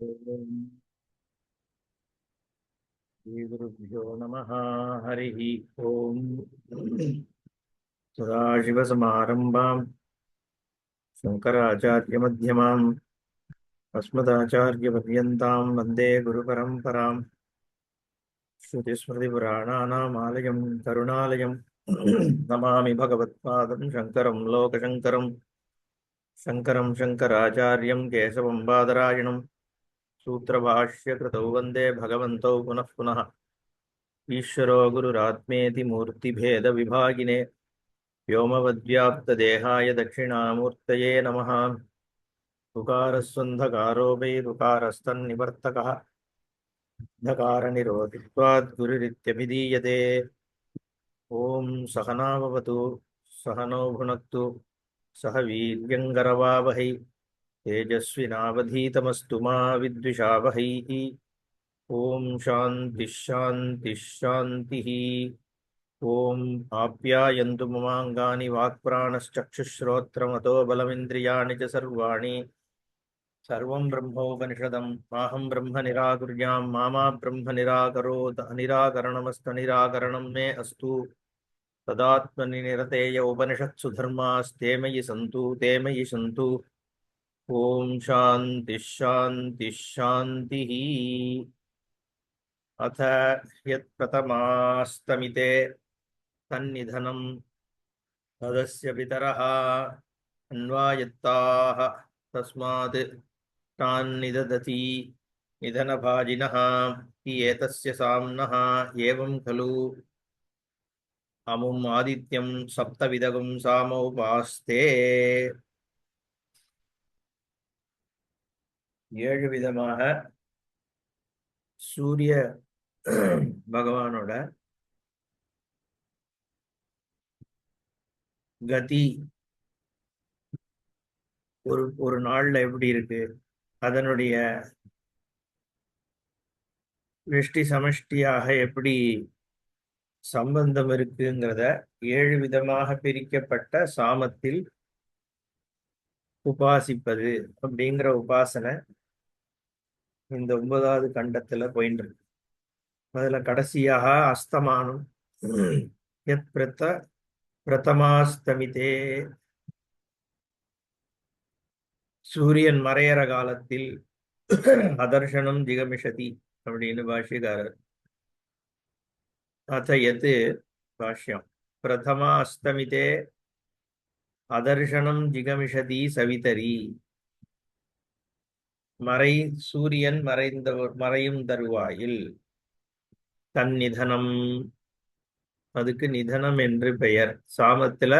ओम श्री गुरुभ्यो नमः। हरि ओम। सदाशिवसमारम्भां शंकराचार्यमध्यमाम् अस्मदाचार्यपर्यन्तां वन्दे गुरुपरम्पराम्। श्रुतिस्मृतिपुराणानामालयं करुणालयं नमामि भगवत्पादं शङ्करं लोकशङ्करं। शङ्करं शङ्कराचार्यं केशवं बादरायणं सूत्रभाष्यकृतौ वन्दे भगवन्तौ पुनः पुनः। ईश्वरो गुरुरात्मेति मूर्तिभेदविभागिने व्योमवद्व्याप्तदेहाय दक्षिणामूर्तये नमः। ऋकारस्वन्धकारो वै ऋकारस्तन्निवर्तकः धकारनिरोधित्वात् गुरुरित्यभिधीयते। ॐ सहना भवतु सहनौ भुनक्तु सह वीर्यङ्करवावहै तेजस्विनावधीतमस्तु मा विद्विषावहैः। ॐ शान्तिः शान्तिः शान्तिः। ॐ आप्यायन्तु ममाङ्गानि वाक्प्राणश्चक्षुश्रोत्रमतो बलमिन्द्रियाणि च सर्वाणि सर्वं ब्रह्मोपनिषदं माहं ब्रह्म निराकुर्यां मा ब्रह्म निराकरोत् अनिराकरणमस्तु निराकरणं मे अस्तु। तदात्मनि निरतेय उपनिषत्सु धर्मास्ते मयि सन्तु ते मयि सन्तु। ॐ शान्तिः शान्तिः शान्तिः। अथ यत्प्रथमास्तमिते तन्निधनं तदस्य पितरः अन्वायत्ताः तस्मात् तान्निदधति निधनभाजिनः हि एतस्य साम्नः एवं खलु अमुम् आदित्यं सप्तविदगं सामोपास्ते। ஏழு விதமாக சூரிய பகவானோட கதி ஒரு ஒரு நாள்ல எப்படி இருக்கு, அதனுடைய விஷ்டி சமஷ்டியாக எப்படி சம்பந்தம் இருக்குங்கிறத ஏழு விதமாக பிரிக்கப்பட்ட சாமத்தில் உபாசிப்பது அப்படிங்கிற உபாசனை இந்த 9வது கண்டத்துல போயிட்டு இருக்கு. அதுல கடைசியாக அஸ்தமானம் யத் பிரதமாஸ்தமிதே, சூரியன் மறையற காலத்தில் அதர்ஷனம் ஜிகமிஷதி அப்படின்னு பாஷ்யக்காரர். அத யத் பாஷ்யம் பிரதமா அஸ்தமிதே அதர்ஷனம் ஜிகமிஷதி சவிதரி. சூரியன் மறையும் தருவாயில் தன் நிதனம், அதுக்கு நிதனம் என்று பெயர். சாமத்துல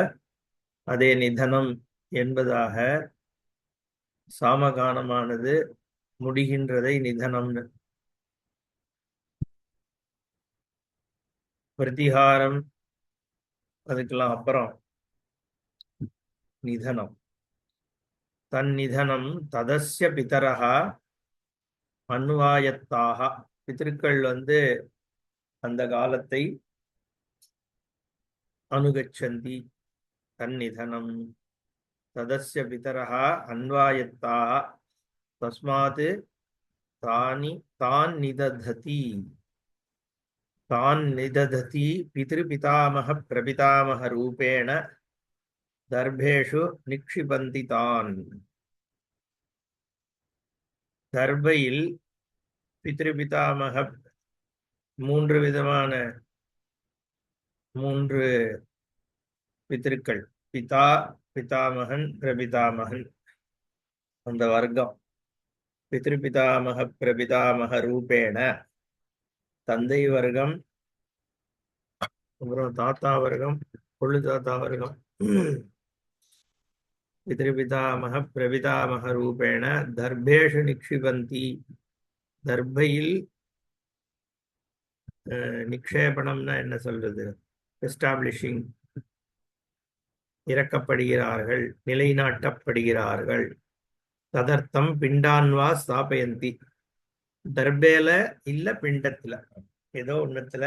அதே நிதனம் என்பதாக சாமகானமானது முடிகின்றதை நிதனம்னு. பிரதிகாரம் அதுக்கெல்லாம் அப்புறம் நிதனம். தன் நிதனம் ததஸ்ய பிதரஹா அன்வாயத்தாக, பிதர்கள் அந்த காலத்தை அனுகச்சந்தி. தன் நிதனம் ததஸ்ய பிதரஹா அன்வாயத்தாக தஸ்மாத் தான் நிதததி பிதృபிதாமஹ பிரபிதாமஹ ரூபேண தர்பேஷு நிக்ஷிபந்தி தான். தர்பையில் பிதృபிதாமஹ மூன்று விதமான பிதர்கள், பிதா பிதாமகன் பிரபிதாமகன், அந்த வர்க்கம் பிதృபிதாமஹ பிரபிதாமஹ ரூபேண தந்தை வர்க்கம், அப்புறம் தாத்தா வர்க்கம், கொள்ளு தாத்தா வர்க்கம். பிதృபிதாமஹ பிரபிதாமஹ ரூபேண தர்பேஷு நிக்ஷிபந்தி, தர்பையில் நிக்ஷேபணம்னா என்ன சொல்றது, எஸ்டாப்ளிஷிங், இறக்கப்படுகிறார்கள், நிலைநாட்டப்படுகிறார்கள். ததர்த்தம் பிண்டான்வா ஸ்தாபயந்தி, தர்பேல இல்ல பிண்டத்துல ஏதோ ஒண்ணுத்துல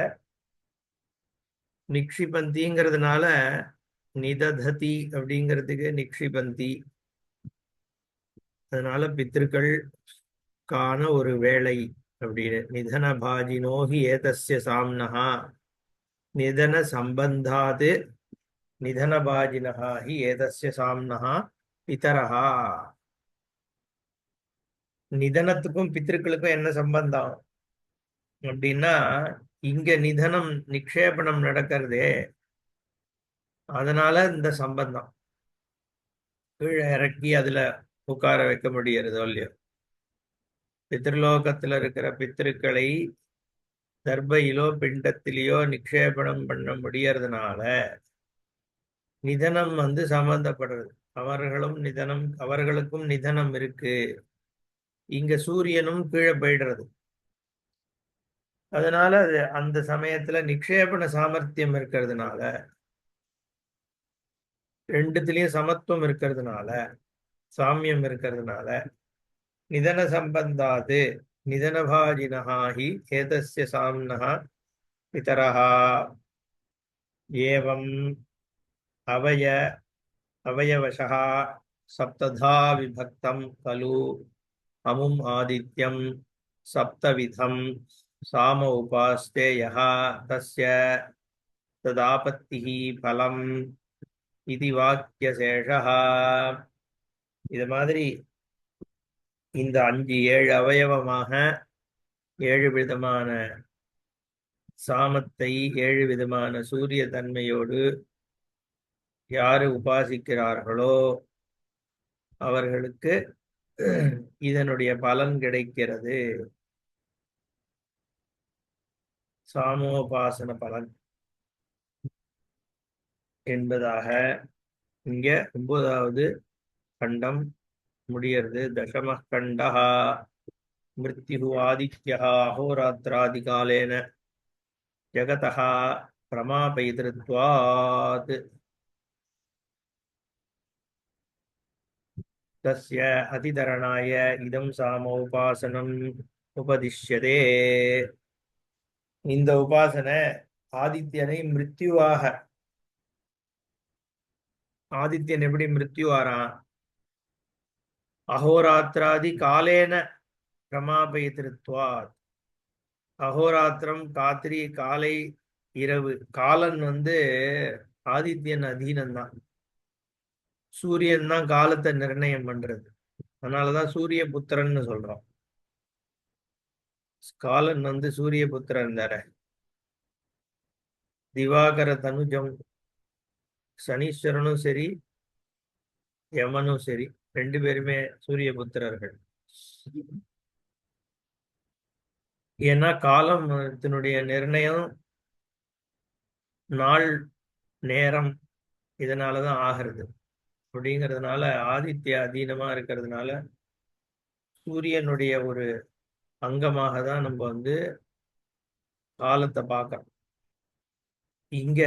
நிக்ஷிபந்திங்கிறதுனால நிதததி அப்படிங்கிறதுக்கு நிக்ஷிபந்தி. அதனால பித்ருக்கள் ஒரு வேளை அப்படின்னு. நிதன பாஜினோஹி ஏதஸ்ய சாம்னஹா நிதன சம்பந்தாது நிதன பாஜினஹா ஹி ஏதஸ்ய சாம்னஹா பிதரஹா. நிதனத்துக்கும் பித்திருக்களுக்கும் என்ன சம்பந்தம் அப்படின்னா, இங்க நிதனம் நிக்ஷேபணம் நடக்கிறதே, அதனால இந்த சம்பந்தம். கீழே இறக்கி அதுல உட்கார வைக்க முடியறதோ இல்லையோ. பித்ருலோகத்துல இருக்கிற பித்திருக்களை தர்பையிலோ பிண்டத்திலேயோ நிக்ஷேபணம் பண்ண முடியறதுனால நிதனம் சம்பந்தப்படுறது. அவர்களுக்கும் நிதனம் இருக்கு. இங்க சூரியனும் கீழே போயிடுறது. அதனால அது அந்த சமயத்துல நிக்ஷேபண சாமர்த்தியம் இருக்கிறதுனால, ரெண்டுத்திலயும் சமத்துவம் இருக்கிறதுனால, சாமியம் இருக்கிறதுனால, நிதன சம்பந்தாது நிதனபாஜினஹாஹி ஏதஸ்ய சாம்னஹா பிதரஹா. ஏவம் அவய அவயவசः சப்ததா விபக்தம் கலு அமும் ஆதித்யம் சப்தவிதம் சாம உபாஸ்தே யஹ தஸ்ய ததாபத்திஹி பலம் இது வாக்கியசேஷः. இது மாதிரி இந்த 5-7 அவயவமாக 7 விதமான சாமத்தை 7 விதமான சூரிய தன்மையோடு யாரு உபாசிக்கிறார்களோ அவர்களுக்கு இதனுடைய பலன் கிடைக்கிறது. சாமோபாசன பலன் என்பதாக இங்க 9வது கண்டம் முடியறது. தசம கண்டா மிருத்யு ஆதித்யः அஹோராத்திராதிகாலேன ஜகதः பிரமாபயித்ருத்வாத் தஸ்ய அதிதரணாய இதம் சாமோபாசனம் உபதிஷ்யதே. இந்த உபாசனை ஆதித்யனை மிருத்யுவாக, ஆதித்யன் எப்படி மிருத்யு ஆறான், அஹோராத்திராதி காலேன பிரமாபயித்ருத்வாத். அஹோராத்திரம் காத்திரி, காலை இரவு. காலன் ஆதித்யன் அதீனம்தான். சூரியன் தான் காலத்தை நிர்ணயம் பண்றது. அதனாலதான் சூரிய புத்திரன்னு சொல்றோம். காலன் சூரிய புத்திரன் தார. திவாகர தனுஜம் சனீஸ்வரனும் சரி யமனும் சரி 2 பேருமே சூரிய புத்திரர்கள். ஏன்னா காலத்தினுடைய நிர்ணயம் நாள் நேரம் இதனாலதான் ஆகிறது. அப்படிங்கிறதுனால ஆதித்ய அதீனமா இருக்கிறதுனால சூரியனுடைய ஒரு அங்கமாக தான் நம்ம காலத்தை பார்க்கறோம். இங்க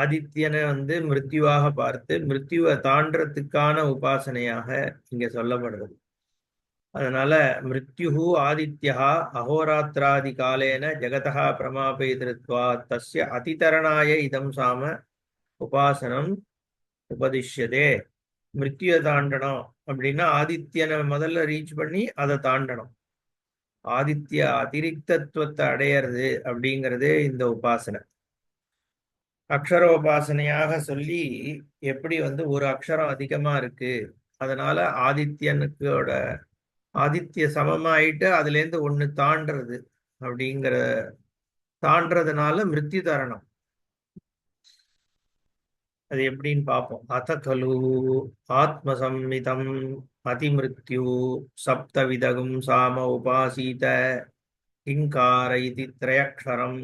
ஆதித்யனை மிருத்யுவாக பார்த்து மிருத்யுவை தாண்டறதுக்கான உபாசனையாக இங்க சொல்லப்படுறது. அதனால மிருத்யு ஆதித்யா அஹோராத்திராதி காலேன ஜகதா பிரமாபயித்ருத்வா தஸ்ய அதிதரணாய இதம் சாம உபாசனம் உபதிஷ்யதே. மிருத்யுவை தாண்டணும் அப்படின்னா ஆதித்யனை முதல்ல ரீச் பண்ணி அதை தாண்டணும். ஆதித்ய அதிரிக்தத்துவத்தை அடையிறது அப்படிங்கிறதே இந்த உபாசனை. அக்ஷரோபாசனையாக சொல்லி எப்படி ஒரு அக்ஷரம் அதிகமா இருக்கு, அதனால ஆதித்யனுக்கோட ஆதித்ய சமமாயிட்டு அதுல இருந்து ஒண்ணு தாண்டறது அப்படிங்கிற தாண்டறதுனால மிருத்யு தரணம். அது எப்படின்னு பார்ப்போம். அத கலு ஆத்மசம்மிதம் அதிமிருத்யு சப்தவிதகும் சாம உபாசீத கிங்கார இதி த்ரயக்ஷரம்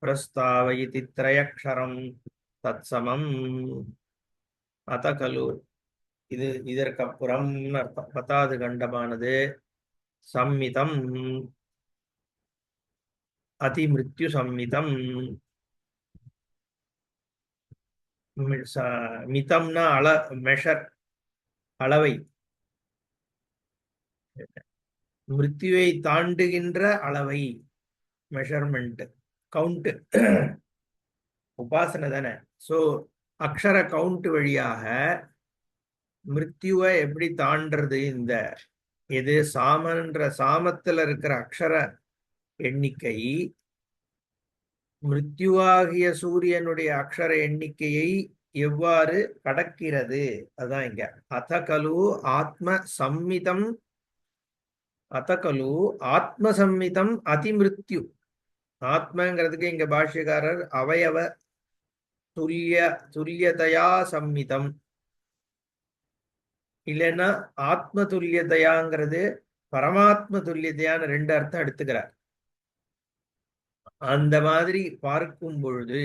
பிரஸ்தாவ இதி த்ரயக்ஷரம் தத்சமம். அத கலு இது இதற்கப்புறம் அர்த்தம். 10வது கண்டமானது சம்மிதம் அதிமிருத்யு சம்மிதம். மிதம்னா மெஷர், அளவை. மிருத்யுவை தாண்டுகின்ற அளவை, மெஷர்மெண்ட், கவுண்ட். உபாசனை தானே. சோ அக்ஷர கவுண்ட் வழியாக மிருத்யுவை எப்படி தாண்டறது இந்த இது சாமன்ற சாமத்துல இருக்கிற அக்ஷர எண்ணிக்கை மிருத்யுவாகிய சூரியனுடைய அக்ஷர எண்ணிக்கையை எவ்வாறு கடக்கிறது? அதான் இங்க அதகலு ஆத்ம சம்மிதம், அதகலு ஆத்ம சம்மிதம் அதிமிருத்யு. ஆத்மங்கிறதுக்கு இங்க பாஷ்யக்காரர் அவயவ துல்லியதையா சம்மிதம், இல்லைன்னா ஆத்ம துல்லியதையாங்கிறது பரமாத்ம துல்லியதையான ரெண்டு அர்த்தம் எடுத்துக்கிறார். அந்த மாதிரி பார்க்கும் பொழுது,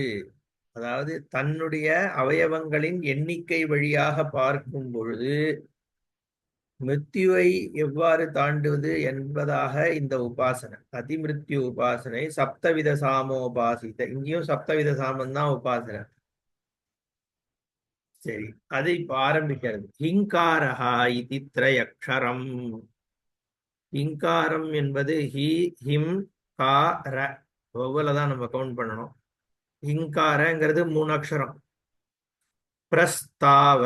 அதாவது தன்னுடைய அவயவங்களின் எண்ணிக்கை வழியாக பார்க்கும் பொழுது மிருத்யுவை எவ்வாறு தாண்டுவது என்பதாக இந்த உபாசனை, அதிமிருத்யு உபாசனை சப்தவித சாமோபாசித்த. இங்கேயும் சப்தவித சாமம் தான் உபாசனை. சரி, அதை இப்ப ஆரம்பிக்கிறது. ஹிங்காரஹா இதி த்ரயக்ஷரம். ஹிங்காரம் என்பது ஹி ஹிம் கா ர ஒவ்வொருதான் நம்ம கவுண்ட் பண்ணணும். ஹிங்காரங்கிறது 3 அக்ஷரம். பிரஸ்தாவ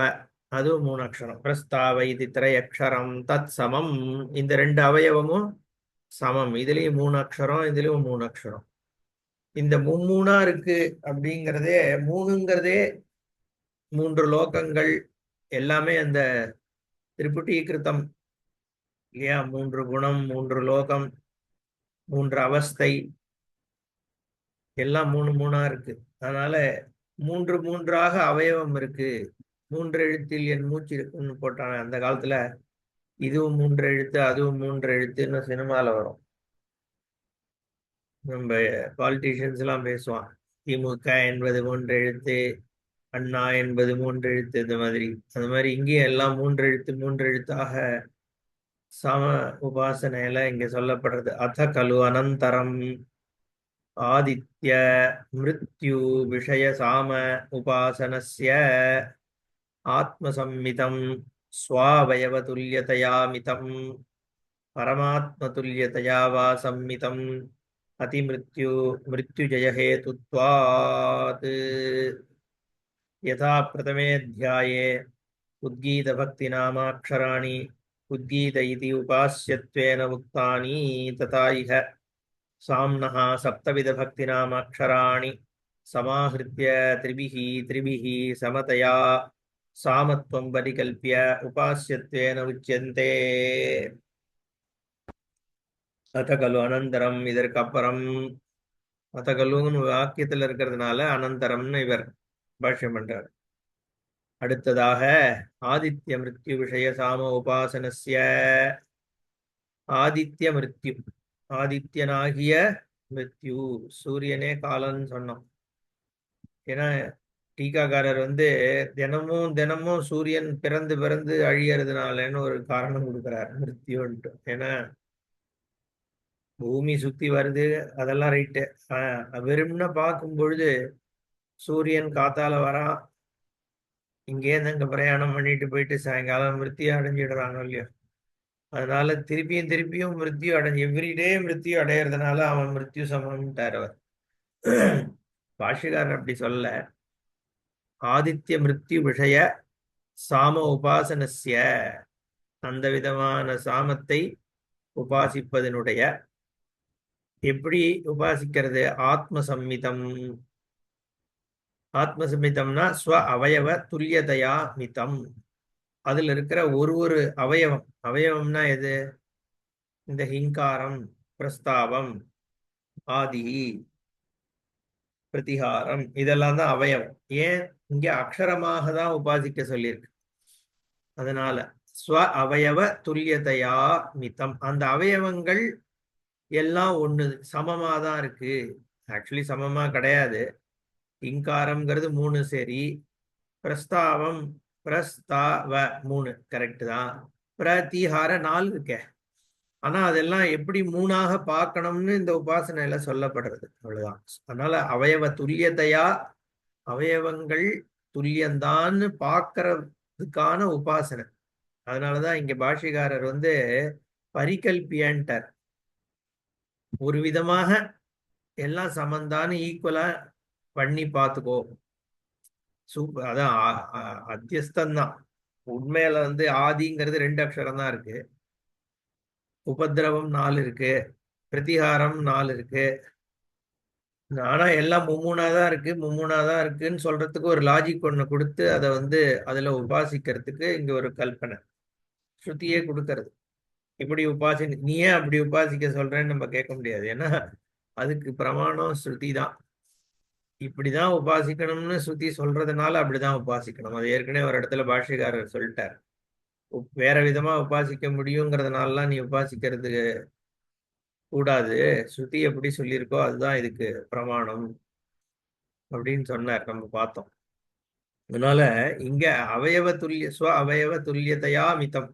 அதுவும் 3 அக்ஷரம். பிரஸ்தாவ இது திரையக்ஷரம் தத் சமம். இந்த 2 அவயவமும் சமம். இதுலயும் 3 அக்ஷரம், இதுலயும் 3 அக்ஷரம். இந்த மும்மூணா இருக்கு அப்படிங்கிறதே, மூணுங்கிறதே 3 லோகங்கள் எல்லாமே அந்த திரிபுட்டீகிருத்தம் இல்லையா? 3 குணம், 3 லோகம், 3 அவஸ்தை எல்லாம் 3 3ஆ இருக்கு. அதனால 3 3ஆக அவயவம் இருக்கு. 3 எழுத்தில் என் மூச்சு இருக்குன்னு போட்டாங்க அந்த காலத்துல. இதுவும் 3 எழுத்து, அதுவும் 3 எழுத்துன்னு சினிமால வரும். நம்ம பாலிட்டிஷியன்ஸ் எல்லாம் பேசுவான், திமுக என்பது 3 எழுத்து, அண்ணா என்பது 3 எழுத்து, இந்த மாதிரி. அந்த மாதிரி இங்கேயும் எல்லாம் 3 எழுத்து 3 எழுத்தாக சம உபாசனையில இங்க சொல்லப்படுறது. அத கலு அனந்தரம் ஆதித்ய மிருத்யு விஷய சாம உபாசனஸ்ய ஆத்மசம்மிதம் ஸ்வாவயவதுல்யதயாமிதம் பரமாத்மதுல்யதயா வா சம்மிதம் அதிமிருத்யு மிருத்யுஜயஹேதுத்வாத். யதா பிரதமேऽध्याये उद्गीतभक्तिनामाक्षराणि उद्गीत इति उपास्यत्वेन उक्तानि तथा इह साम्नः सप्तविधभक्तिनामाक्षराणि समाहृत्य त्रिभिः समतया सामत्वं परिकल्प्य उपास्यत्वेन उच्यन्ते. அத கலு அனந்தரம். இதற்கு அப்புறம் அத கலுன்னு வாக்கியத்தில் இருக்கிறதுனால அனந்தரம்னு இவர் பாஷ்யம் பண்றார். அடுத்ததாக ஆதித்ய மிருத்யு விஷய சாம உபாசனஸ்ய. ஆதித்ய மிருத்யு, ஆதித்யனாகிய மிருத்யு, சூரியனே காலன்னு சொன்னோம். ஏன்னா டீகாக்காரர் தினமும் தினமும் சூரியன் பிறந்து பிறந்து அழியறதுனாலன்னு ஒரு காரணம் கொடுக்கிறார் மிருத்யுன்ட்டு. ஏன்னா பூமி சுத்தி வருது, அதெல்லாம் ரைட்டு. வெறும்னா பார்க்கும் பொழுது சூரியன் காத்தால வரான், இங்கேருந்து அங்க பிரயாணம் பண்ணிட்டு போயிட்டு சாயங்காலம் மிருத்தியை அடைஞ்சிடுறாங்க இல்லையா? அதனால திருப்பியும் திருப்பியும் மிருத்யு எவ்ரிடே மிருத்யு அடையிறதுனால அவன் மிருத்யு சமம்ட்டார் அவர். பாஷ்யக்காரர் அப்படி சொல்ல. ஆதித்ய மிருத்யு விஷய சாம உபாசனஸ்ய, அந்த விதமான சாமத்தை உபாசிப்பதனுடைய, எப்படி உபாசிக்கிறது? ஆத்மசம்மிதம். ஆத்மசம்மிதம்னா ஸ்வ அவயவ துல்லியதையா மிதம். அதுல இருக்கிற ஒரு ஒரு அவயவம், அவயவம்னா எது? இந்த ஹிங்காரம், பிரஸ்தாவம், ஆதி, பிரதிகாரம், இதெல்லாம் தான் அவயவம். ஏன் இங்க அக்ஷரமாக தான் உபாசிக்க சொல்லியிருக்கு. அதனால ஸ்வ அவயவ துல்லியதையா மிதம், அந்த அவயவங்கள் எல்லாம் ஒண்ணு சமமா தான் இருக்கு. ஆக்சுவலி சமமா கிடையாது. இங்காரம்ங்கிறது 3 சரி, பிரஸ்தாவம் பிரஸ்தாவ 3 கரெக்ட் தான், பிரதிஹார 4 இருக்கே. ஆனா அதெல்லாம் எப்படி 3ஆக பார்க்கணும்னு இந்த உபாசனையில சொல்லப்படுறது, அவ்வளவுதான். அதனால அவயவ துல்லியதையா, அவயவங்கள் துல்லியந்தான்னு பார்க்கறதுக்கான உபாசனை. அதனாலதான் இங்க பாஷ்யக்காரர் பரிகல்பியன்டர். ஒரு விதமாக எல்லாம் சமந்தான்னு ஈக்குவலா பண்ணி பார்த்துக்கோ. சூப்பர். அதான் அத்தியஸ்தம் தான். உண்மையில ஆதிங்கிறது 2 அக்ஷரம் தான் இருக்கு. உபத்திரவம் 4 இருக்கு, பிரதிகாரம் 4 இருக்கு. ஆனா எல்லாம் மும்மூணா தான் இருக்கு, மும்மூணா தான் இருக்குன்னு சொல்றதுக்கு ஒரு லாஜிக் ஒண்ணு கொடுத்து அதை அதுல உபாசிக்கிறதுக்கு இங்க ஒரு கல்பனை ஸ்ருதியே கொடுக்கறது. இப்படி நீ ஏன் அப்படி உபாசிக்க சொல்றேன்னு நம்ம கேட்க முடியாது. ஏன்னா அதுக்கு பிரமாணம் ஸ்ருதி தான். இப்படிதான் உபாசிக்கணும்னு ஸ்ருதி சொல்றதுனால அப்படிதான் உபாசிக்கணும். அது ஏற்கனவே ஒரு இடத்துல பாஷ்யக்காரர் சொல்லிட்டார். வேற விதமா உபாசிக்க முடியுங்கிறதுனாலலாம் நீ உபாசிக்கிறது கூடாது, ஸ்ருதி எப்படி சொல்லியிருக்கோ அதுதான் இதுக்கு பிரமாணம் அப்படின்னு சொன்னார், நம்ம பார்த்தோம். அதனால இங்க அவயவ துல்லியதையா மிதம்,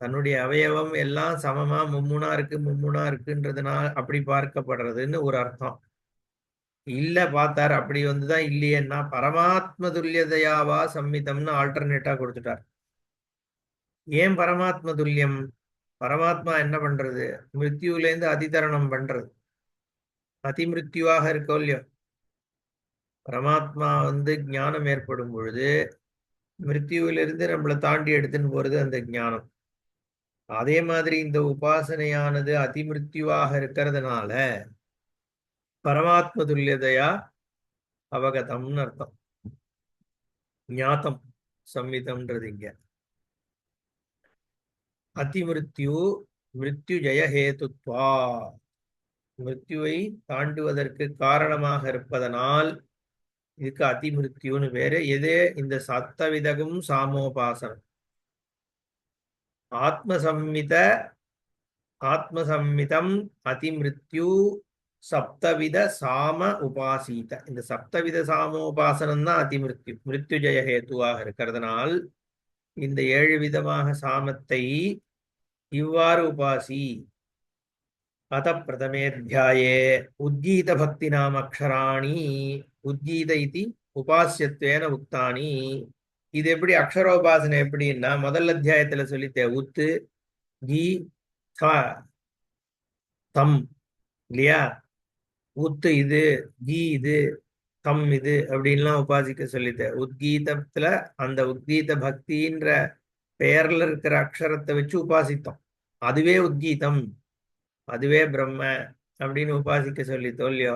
தன்னுடைய அவயவம் எல்லாம் சமமா மும்முனா இருக்கு மும்முனா இருக்குன்றதுனால அப்படி பார்க்கப்படுறதுன்னு ஒரு அர்த்தம் இல்ல. பார்த்தார் அப்படி வந்துதான் இல்லையேன்னா பரமாத்ம துல்லியதையாவா சம்மிதம்னு ஆல்டர்னேட்டா கொடுத்துட்டார். ஏன் பரமாத்ம துல்லியம்? பரமாத்மா என்ன பண்றது? மிருத்யுலேருந்து அதிதரணம் பண்றது, அதிமிருத்யுவாக இருக்கோ இல்லையோ. பரமாத்மா ஞானம் ஏற்படும் பொழுது மிருத்யுவிலிருந்து நம்மளை தாண்டி எடுத்துன்னு போறது அந்த ஞானம். அதே மாதிரி இந்த உபாசனையானது அதிமிருத்யுவாக இருக்கிறதுனால பரமாத்ம துல்லியதையா அவகதம்னு அர்த்தம். ஞாத்தம் சம்மிதம்ன்றது இங்க அதிமிருத்யு மிருத்யு ஜெய ஹேதுத்வா, மிருத்யுவை தாண்டுவதற்கு காரணமாக இருப்பதனால் இதுக்கு அதிமிருத்யுன்னு வேறு. எது? இந்த சப்தவிதகும் சாமோபாசனம், ஆத்மசம்மித ஆத்மசம்மிதம் அதிமிருத்யு சப்தவித சாம உபாசீத. இந்த சப்தவித சாமோபாசனம் தான் அதிமிருத்யு, மிருத்யு ஜெய ஹேத்துவாக இருக்கிறதுனால் இந்த 7 விதமாக சாமத்தை இவ்வாறு உபாசி. அத பிரதமேத்தியாயே உத்கீத பக்தி நாம அக்ஷராணி உத்கீத இதி உபாசியத்வேன உக்தானி. இது எப்படி அக்ஷரோபாசனை எப்படின்னா முதல் அத்தியாயத்துல சொல்லித்தே உத்து கீ தம் இல்லையா. உத்து இது, கீ இது, தம் இது அப்படின்லாம் உபாசிக்க சொல்லித்தேன். உத்கீதத்துல அந்த உத்கீத பக்தின்ற பெயர்ல இருக்கிற அக்ஷரத்தை வச்சு உபாசித்தோம். அதுவே உத்கீதம், அதுவே பிரம்ம அப்படின்னு உபாசிக்க சொல்லி தோல்லியோ.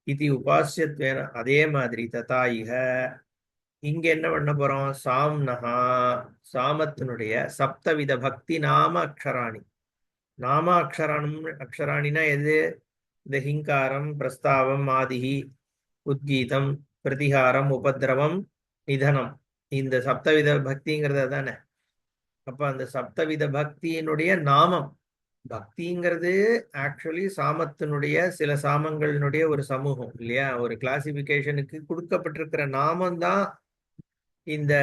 இது உபாசியத்வேன. அதே மாதிரி ததாயிக இங்க என்ன பண்ண போறோம்? சாம்னஹா, சாமத்தினுடைய சப்தவித பக்தி நாம அக்ஷராணி. நாம அக்ஷராணினா எது? இந்த ஹிங்காரம், பிரஸ்தாவம், ஆதிஹி, உத்கீதம், பிரதிகாரம், உபதிரவம், நிதனம், இந்த சப்தவித பக்திங்கிறது தானே. அப்ப அந்த சப்தவித பக்தியினுடைய நாமம், பக்திங்கிறது ஆக்சுவலி சாமத்தினுடைய சில சாமங்களினுடைய ஒரு சமூகம் இல்லையா. ஒரு கிளாசிபிகேஷனுக்கு கொடுக்கப்பட்டிருக்கிற நாமம் தான் இந்த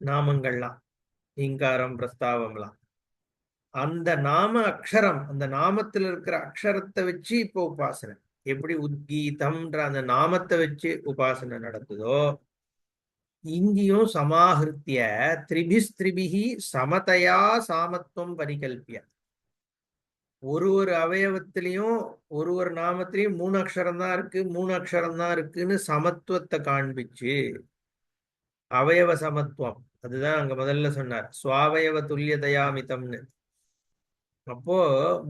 நாமங்கள்லாம், ஹிங்காரம், பிரஸ்தாவம்லாம். அந்த நாம அக்ஷரம், அந்த நாமத்தில் இருக்கிற அக்ஷரத்தை வச்சு இப்போ உபாசனை. எப்படி உத்கீதம்ன்ற அந்த நாமத்தை வச்சு உபாசனை நடக்குதோ, இங்கேயும் சமாஹிருத்திய திரிபிஸ்திரிபிகி சமதையா சாமத்துவம் பரிகல்பிய. ஒரு அவயவத்திலையும் ஒரு நாமத்திலையும் 3 அக்ஷரம் தான் இருக்கு, 3 அக்ஷரம் தான் இருக்குன்னு சமத்துவத்தை காண்பிச்சு, அவயவ சமத்துவம் அதுதான் அங்க முதல்ல சொன்னார், சுவாவயவ துல்லியதயாமிதம்னு. அப்போ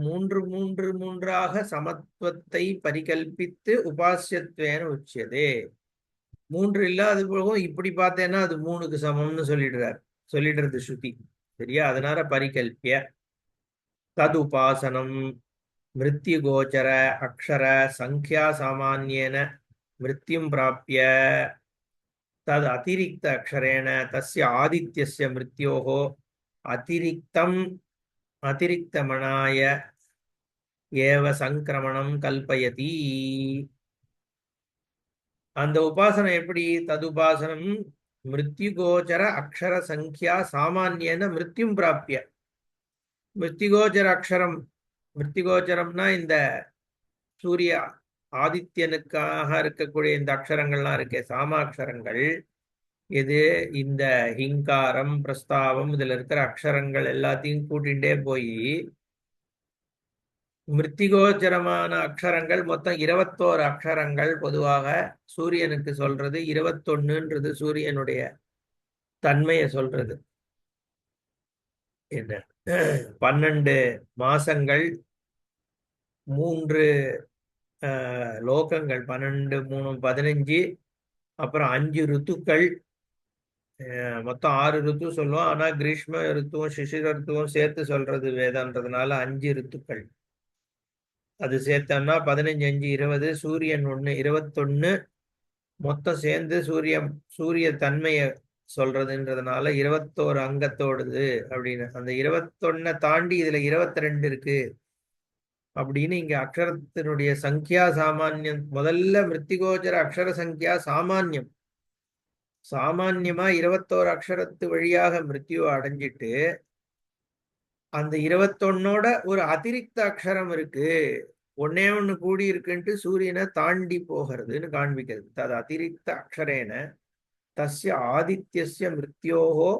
3 சமத்துவத்தை பரிகல்பித்து உபாசியத்வேன உச்சியதே. 3 இல்லாத போகும் இப்படி பார்த்தேன்னா அது 3க்கு சமம்னு சொல்லிடுறது ஸ்ருதி. சரியா? அதனால பரிகல்பிய தது உபாசனம் மிருத்யுகோச்சர அக்ஷர சங்கியா சாமானியன மிருத்யும் பிராப்பிய தது அதிரிக்த அக்ஷரேண தஸ்ய ஆதித்யஸ்ய மிருத்யோஹோ அதிரிக்தமனாய ஏவ சங்கிரமணம் கல்பயதி. அந்த உபாசனம் எப்படி? ததுபாசனம் மிருத்யுகோச்சர அக்ஷர சங்கியா சாமானியன மிருத்யும் பிராப்பிய. மிருத்யுகோச்சர அக்ஷரம், மிருத்யுகோச்சரம்னா இந்த சூரிய ஆதித்யனுக்காக இருக்கக்கூடிய இந்த அக்ஷரங்கள்லாம் இருக்கே, சாமாட்சரங்கள். எது? இந்த ஹிங்காரம், பிரஸ்தாவம், இதுல இருக்கிற அக்ஷரங்கள் எல்லாத்தையும் கூட்டிகிட்டே போய் மிருத்திகோச்சரமான அக்ஷரங்கள் மொத்தம் 21 அக்ஷரங்கள். பொதுவாக சூரியனுக்கு சொல்றது 21ன்றது சூரியனுடைய தன்மையை சொல்றது. என்ன 12 மாசங்கள், 3 லோகங்கள், 12 3 15, அப்புறம் 5 ருத்துக்கள், மொத்தம் 6 ருத்து சொல்லுவோம். ஆனா கிரீஷ்ம ருத்துவும் சிசிர ருத்துவும் சேர்த்து சொல்றது வேதம்ன்றதுனால 5 ருத்துக்கள். அது சேர்த்தோம்னா 15 5 20, சூரியன் 1 21, மொத்தம் சேர்ந்து சூரிய தன்மையை சொல்றதுன்றதுனால 21 அங்கத்தோடுது அப்படின்னு. அந்த 21 தாண்டி இதுல 22 இருக்கு அப்படின்னு இங்க அக்ஷரத்தினுடைய சங்கியா சாமானியம். முதல்ல மிருத்திகோச்சர அக்ஷர சங்கியா சாமானியம். சாமான்யமா 21 அக்ஷரத்து வழியாக மிருத்யுவை அடைஞ்சிட்டு அந்த 21ஓட ஒரு அதிரிக்த அக்ஷரம் இருக்கு, ஒன்னே ஒண்ணு கூடி இருக்குன்ட்டு சூரியனை தாண்டி போகிறதுன்னு காண்பிக்கிறது. அது அதிரிக்த அக்ஷரேன தஸ்ய ஆதித்யஸ்ய மிருத்யோஹோ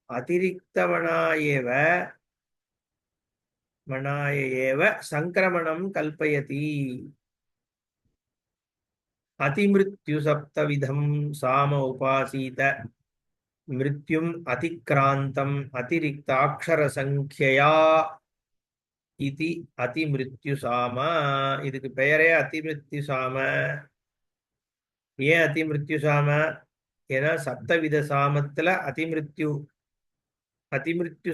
அதிரிக்தமனாயேவ மனாய ஏவ சங்கிரமணம் கல்பயதி. அதிமிருத்யு சப்தவிதம் சாம உபாசீத மிருத்யும் அதிக்ராந்தம் அதிரிக்தாட்சர சங்கியா இது அதிமிருத்யு சாம. இதுக்கு பெயரே அதிமிருத்யு சாம. ஏன் அதிமிருத்யு சாம? ஏன்னா சப்தவித சாமத்துல அதிமிருத்யு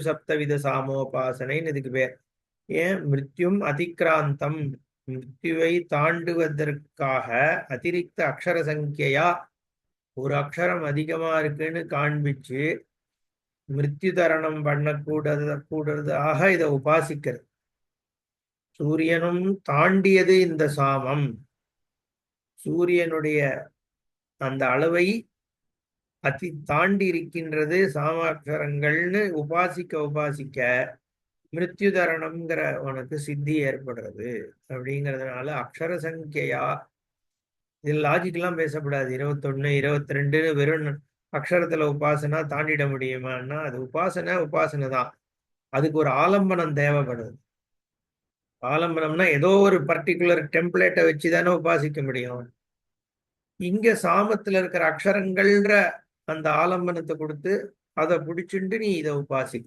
சப்தவித சாமோபாசனைன்னு இதுக்கு பேர். ஏன்? மிருத்யும் அதிக்ராந்தம், மிருத்யுவை தாண்டுவதற்காக அதிரிக்த அக்ஷர சங்கியா ஒரு அக்ஷரம் அதிகமா இருக்குன்னு காண்பிச்சு மிருத்யு தரணம் கூடுறதாக இதை உபாசிக்கிறது. சூரியனும் தாண்டியது இந்த சாமம். சூரியனுடைய அந்த அளவை தாண்டி இருக்கின்றது சாமாட்சரங்கள்னு உபாசிக்க மிருத்யு தரணம்ங்கிற உனக்கு சித்தி ஏற்படுறது. அப்படிங்கிறதுனால அக்ஷர சங்கியா, இதில் லாஜிக்கெல்லாம் பேசப்படாது. 21 22 வெறும் அக்ஷரத்துல உபாசனா தாண்டிட முடியுமான்னா அது உபாசனை தான். அதுக்கு ஒரு ஆலம்பனம் தேவைப்படுது. ஆலம்பனம்னா ஏதோ ஒரு பர்டிகுலர் டெம்ப்ளேட்டை வச்சுதானே உபாசிக்க முடியும். இங்க சாமத்துல இருக்கிற அக்ஷரங்கள்ன்ற அந்த ஆலம்பனத்தை கொடுத்து அதை பிடிச்சுட்டு நீ இதை உபாசி,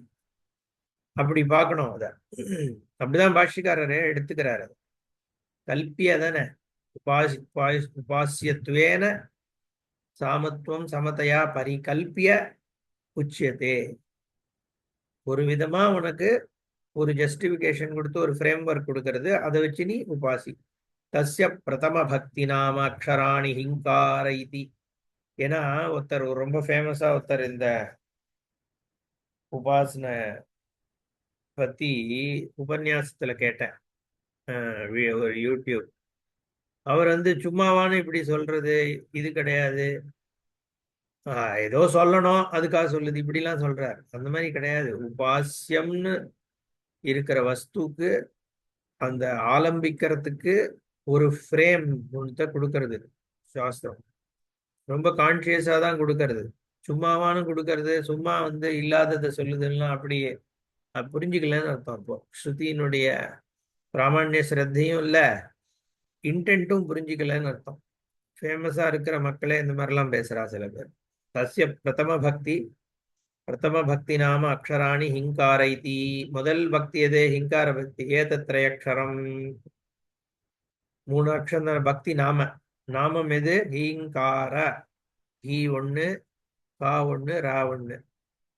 அப்படி பார்க்கணும். அத அப்படிதான் பாஷ்யக்காரரே எடுத்துக்கிறாரு. கல்பிய தானே உபாசியத்துவேன சாமத்துவம் சமதையா பரிகல்பிய உச்சியத்தே. ஒரு விதமா உனக்கு ஒரு ஜஸ்டிபிகேஷன் கொடுத்து ஒரு ஃப்ரேம் ஒர்க் கொடுக்கறது, அதை வச்சு நீ உபாசி. தஸ்ய பிரதம பக்தி நாம அக்ஷராணி ஹிங்கார இதி. ஏன்னா ஒருத்தர் ரொம்ப ஃபேமஸா ஒருத்தர் இந்த உபாசனை பத்தி உபன்யாசத்துல கேட்டேன், ஒரு யூடியூப். அவர் சும்மாவானு இப்படி சொல்றது, இது கிடையாது, ஏதோ சொல்லணும் அதுக்காக சொல்லுது, இப்படிலாம் சொல்றார். அந்த மாதிரி கிடையாது. உபாசியம்னு இருக்கிற வஸ்துக்கு அந்த ஆலம்பிக்கிறதுக்கு ஒரு ஃப்ரேம் ஒன்றத்தை கொடுக்கறது சாஸ்திரம். ரொம்ப கான்சியஸா தான் கொடுக்கறது, சும்மாவானு கொடுக்கறது. சும்மா இல்லாததை சொல்லுதுன்னா அப்படியே புரிஞ்சுக்கலன்னு அர்த்தம். இப்போ ஸ்ருதியினுடைய பிராமணிய ஸ்ரத்தையும் இல்லை, இன்டென்ட்டும் புரிஞ்சுக்கலன்னு அர்த்தம். ஃபேமஸா இருக்கிற மக்களே இந்த மாதிரிலாம் பேசுறா சில பேர். தஸ்ய பிரதம பக்தி நாம அக்ஷராணி ஹிங்காரைதி. முதல் பக்தி எது? ஹிங்கார பக்தி. ஏதத்ரயக்ஷரம், 3 அக்ஷரம் பக்தி. நாமம் எது? ஹீங்கார. ஹீ 1, கா 1, ரா 1,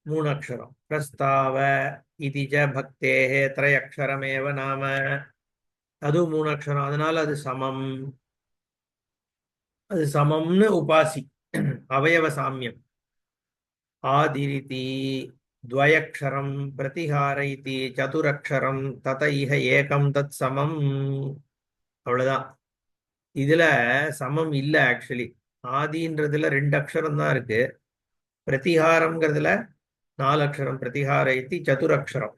3 அக்ஷரம். பிரஸ்தாவ இதிஜ பக்தேஹே திரையக்ஷரமேவ நாம, அதுவும் 3 அக்ஷரம். அதனால அது சமம்னு உபாசி. அவயவ சாமியம். ஆதிரிதி द्वयक्षरं பிரதிஹாரைதி சதுரக்ஷரம் தத இஹ ஏகம் தத் சமம். அவ்வளவுதான். இதுல சமம் இல்லை ஆக்சுவலி. ஆதின்றதுல 2 அக்ஷரம் தான் இருக்கு, பிரதிஹாரம்ங்கிறதுல 4 அக்ஷரம். பிரதிஹாரைத்தி சதுரக்ஷரம்.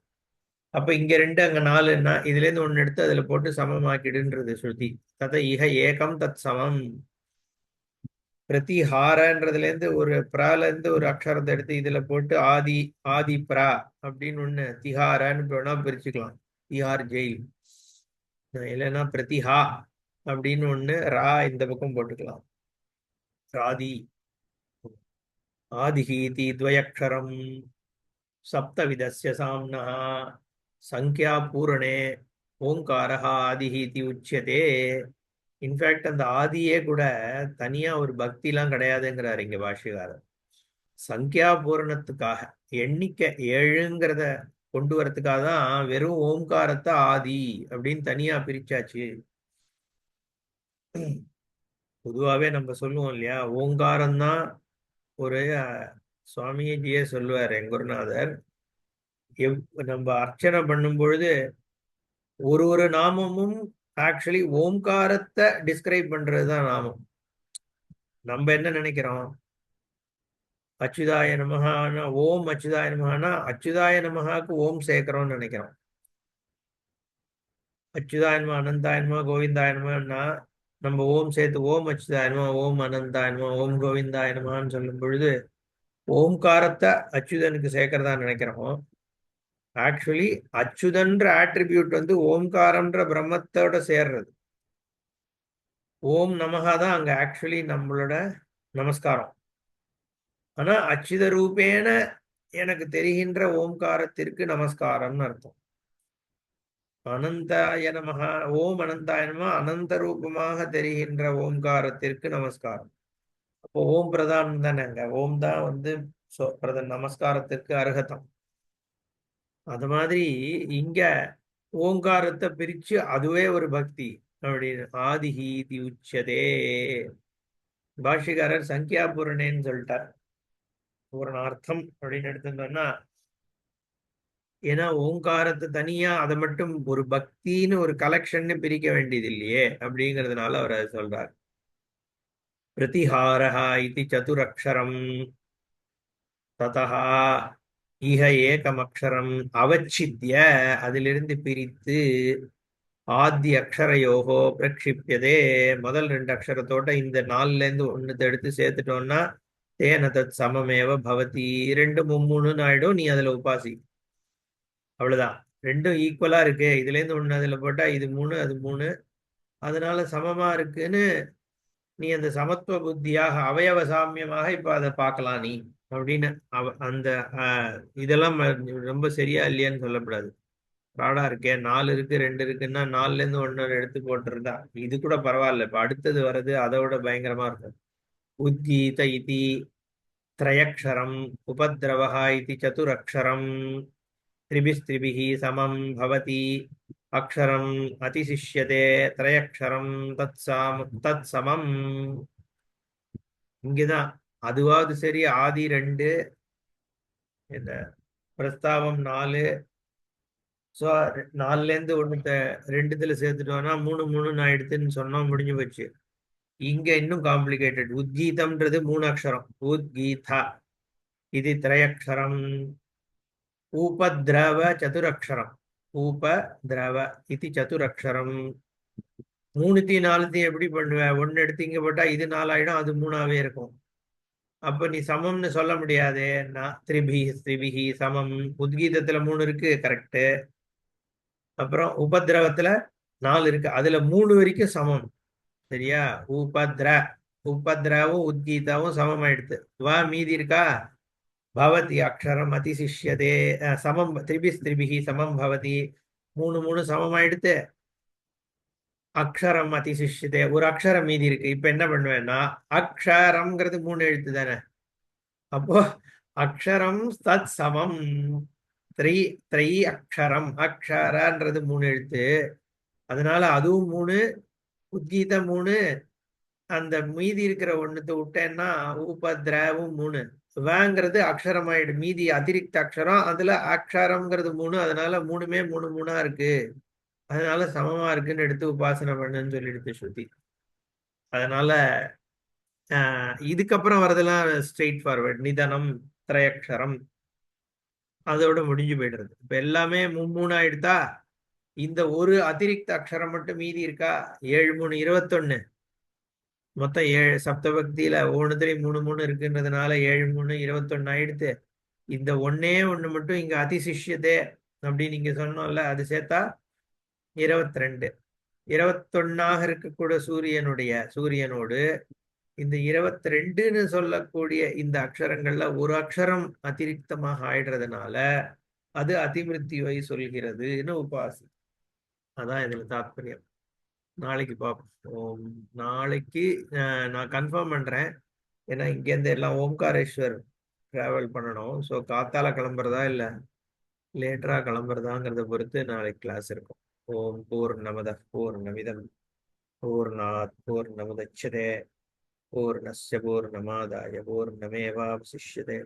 அப்ப இங்க 2 அங்க 4ன்னா இதுல இருந்து 1 எடுத்து அதுல போட்டு சமமாக்கிடுன்றது ஸ்ருதி. தத இஹ ஏகம் தத் சமம். பிரதிஹாரன்றதுல இருந்து ஒரு பிரால இருந்து ஒரு அக்ஷரத்தை எடுத்து இதுல போட்டு ஆதி பிரா அப்படின்னு ஒண்ணு திஹாரான்னு வேணா பிரிச்சுக்கலாம். திஹார் ஜெயில். இல்லைன்னா பிரதிஹா அப்படின்னு ஒண்ணு ரா இந்த பக்கம் போட்டுக்கலாம். ஆதி ஆதிஹீதி துவயக்ஷரம். சப்தவிதஸ்ய சாம்னா சங்கியா பூரணே ஓங்காரஹ ஆதிஹி இதி உச்சியதே. இன்ஃபேக்ட் அந்த ஆதியே கூட தனியா ஒரு பக்திலாம் கிடையாதுங்கிறார் இங்க பாஷ்யகாரர். சங்கியா பூரணத்துக்காக எண்ணிக்கை ஏழுங்கிறத கொண்டு வரத்துக்காக தான் வெறும் ஓம்காரத்தை ஆதி அப்படின்னு தனியா பிரிச்சாச்சு. பொதுவாகவே நம்ம சொல்லுவோம் இல்லையா, ஓங்காரம் தான் ஒரு சுவாமிஜியே சொல்லுவார் என் குருநாதர். நம்ம அர்ச்சனை பண்ணும் பொழுது ஒரு ஒரு நாமமும் ஆக்சுவலி ஓம்காரத்தை டிஸ்கிரைப் பண்றதுதான் நாமம். நம்ம என்ன நினைக்கிறோம், அச்சுதாய நமஹானா ஓம் அச்சுதாய நமஹானா அச்சுதாய நமஹாக்கு ஓம் சேர்க்கிறோம்னு நினைக்கிறோம். அச்சுதாய நம அனந்தாய நம கோவிந்தாய நமன்னா நம்ம ஓம் சேர்த்து ஓம் அச்சுதாய நம ஓம் அனந்தாய நம ஓம் கோவிந்தாய நமன்னு சொல்லும் பொழுது ஓம்காரத்தை அச்சுதனுக்கு சேர்க்கிறதா நினைக்கிறோம். ஆக்சுவலி அச்சுதன்ற ஆட்ரிபியூட் வந்து ஓம்காரம்ன்ற பிரம்மத்தோட சேர்றது. ஓம் நமகா தான் அங்க ஆக்சுவலி நம்மளோட நமஸ்காரம். ஆனா அச்சுத ரூபேன எனக்கு தெரிகின்ற ஓம்காரத்திற்கு நமஸ்காரம்னு அர்த்தம். அனந்தாய நமகா ஓம் அனந்தாய நம அனந்த ரூபமாக தெரிகின்ற ஓம்காரத்திற்கு நமஸ்காரம். அப்போ ஓம் பிரதானம் தானேங்க, ஓம் தான் வந்து நமஸ்காரத்திற்கு அர்ஹதம். அது மாதிரி இங்க ஓங்காரத்தை பிரிச்சு அதுவே ஒரு பக்தி அப்படின்னு ஆதிஹி இதி உச்சதே. பாஷ்யக்காரர் சங்கியா பூரணேன்னு சொல்லிட்டார். பூரணார்த்தம் அப்படின்னு எடுத்துட்டோம்னா, ஏன்னா ஓங்காரத்தை தனியா அதை மட்டும் ஒரு பக்தின்னு ஒரு கலெக்ஷன் பிரிக்க வேண்டியது இல்லையே அப்படிங்கிறதுனால அவர் அதை சொல்றார். பிரதிஹாரஹா இது சதுரக்ஷரம் ததா இஹ ஏகமக்ஷரம் அவச்சித்ய அதிலிருந்து பிரித்து ஆதி அக்ஷரயோகோ பிரக்ஷிப்பியதே முதல் ரெண்டு அக்ஷரத்தோட இந்த நாலுல இருந்து ஒண்ணுத்தை எடுத்து சேர்த்துட்டோம்னா தேன தத் சமமேவ பவதி. ரெண்டு மும்மூணுன்னு ஆயிடும், நீ அதுல உபாசி. அவ்வளவுதான், ரெண்டும் ஈக்குவலா இருக்கு, இதுல இருந்து ஒண்ணு அதுல போட்டா இது மூணு அது மூணு, அதனால சமமா இருக்குன்னு நீ அந்த சமத்துவ புத்தியாக அவயவ சாமியமாக இப்ப அதை பார்க்கலாம் நீ அப்படின்னு. அந்த இதெல்லாம் ரொம்ப சரியா இல்லையான்னு சொல்லக்கூடாது. ப்ராடா இருக்கே, நாலு இருக்கு ரெண்டு இருக்குன்னா நாலுல இருந்து ஒன்னு எடுத்து போட்டுருந்தா இது கூட பரவாயில்ல. இப்ப அடுத்தது வர்றது அதை விட பயங்கரமா இருக்கும். உத்கீத இதி திரயக்ஷரம் உபத்ரவஹா இதி சதுரக்ஷரம் திரிபிஸ்திரிபிஹி சமம் பவதி அக்ஷரம் அதிசிஷ்யதே திரயக்ஷரம் தத் சமம். இங்கதான் அதுவாது சரி, ஆதி ரெண்டு, இந்த பிரஸ்தாவம் நாலு. ஸோ நாலுல இருந்து ஒண்ணு ரெண்டுத்துல சேர்த்துட்டோம்னா மூணு மூணுன்னு ஆயிடுத்துன்னு சொன்னா முடிஞ்சு போச்சு. இங்க இன்னும் காம்ப்ளிகேட்டட். உத்கீதம்ன்றது மூணு அக்ஷரம், உத்கீதா இது திரையக்ஷரம். ஊபத்ரவ சதுரக்ஷரம், ஊபத்ரவ இது சதுரக்ஷரம். மூணுத்தையும் நாலுத்தையும் எப்படி பண்ணுவ, ஒன்னு எடுத்து இங்க போட்டா இது நாலாயிடும், அது மூணாவே இருக்கும். அப்ப நீ சமம்னு சொல்ல முடியாதே. திரிபிஹி சமம். உத்கீதத்துல மூணு இருக்கு, கரெக்டு. அப்புறம் உபதிரவத்துல நாலு இருக்கு, அதுல மூணு வரைக்கும் சமம். சரியா, உபத்ராவும் உத்கீதாவும் சமம் ஆயிடுத்து. வா மீதி இருக்கா, பவதி அக்ஷரம் அதிசிஷ்யதே சமம் திரிபிஹி சமம் பவதி. மூணு மூணு சமம் ஆயிடுத்து. அக்ஷரம் அதிசிஷ்யதே ஒரு அக்ஷரம் மீதி இருக்கு. இப்ப என்ன பண்ணுவேன்னா, அக்ஷரம்ங்கிறது மூணு எழுத்து தானே, அப்போ அக்ஷரம் தத் சமம் த்ரை அக்ஷரம். அக்ஷரன்றது மூணு எழுத்து, அதனால அதுவும் மூணு, உத்கீதம் மூணு, அந்த மீதி இருக்கிற ஒண்ணுத்த விட்டேன்னா உபத்ரவும் மூணு. வேங்கிறது அக்ஷரம் ஆயிடும், மீதி அதிரிக்த அக்ஷரம், அதுல அக்ஷரம்ங்கிறது மூணு, அதனால மூணுமே மூணு மூணா இருக்கு, அதனால சமமா இருக்குன்னு எடுத்து உபாசனை பண்ணுன்னு சொல்லிடுது ஸ்ருதி. அதனால இதுக்கப்புறம் வரதெல்லாம் ஸ்ட்ரெயிட் ஃபார்வர்ட். நிதனம் திரையக்ஷரம் அதோட முடிஞ்சு போயிடுறது. இப்ப எல்லாமே மூணா எடுத்தா இந்த ஒரு அதிரிக்த அக்ஷரம் மட்டும் மீதி இருக்கா. 7 3 21, மொத்தம் 7 சப்தபக்தியில ஒவ்வொன்றுலயும் மூணு மூணு இருக்குன்றதுனால 7 3 21 ஆயிடுத்து. இந்த ஒன்னே ஒண்ணு மட்டும் இங்க அதிசிஷ்யதே அப்படின்னு நீங்க சொன்னோம்ல, அது சேர்த்தா 22. 21ஆக இருக்கக்கூடிய சூரியனோடு இந்த 22ன்னு சொல்லக்கூடிய இந்த அக்ஷரங்கள்ல ஒரு அக்ஷரம் அதிரிக்தமாக ஆயிடுறதுனால அது அதிமிருத்தியை சொல்கிறதுன்னு உபாசி. அதான் இதுல தாத்பரியம். நாளைக்கு பார்ப்போம். நாளைக்கு நான் கன்ஃபார்ம் பண்றேன். ஏன்னா இங்கேருந்து எல்லாம் ஓம்காரேஸ்வர் டிராவல் பண்ணணும். ஸோ காத்தால கிளம்புறதா இல்லை லேட்டரா கிளம்புறதாங்கிறத பொறுத்து நாளைக்கு கிளாஸ் இருக்கும். ஓம் பூர்ணமத பூர்ணமிதம் பூர்ணாத் பூர்ணமுதட்சதே பூர்ணஸ்ய பூர்ணமாதாய பூர்ணமேவாவசிஷ்யதே.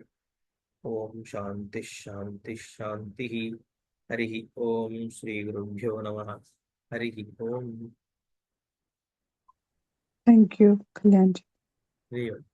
ஓம் சாந்தி சாந்தி சாந்தி. ஹரிஹி ஓம் ஸ்ரீ குருभ्यो நமः. ஹரிஹி ஓம். Thank you, Kalyanji. Hari Om.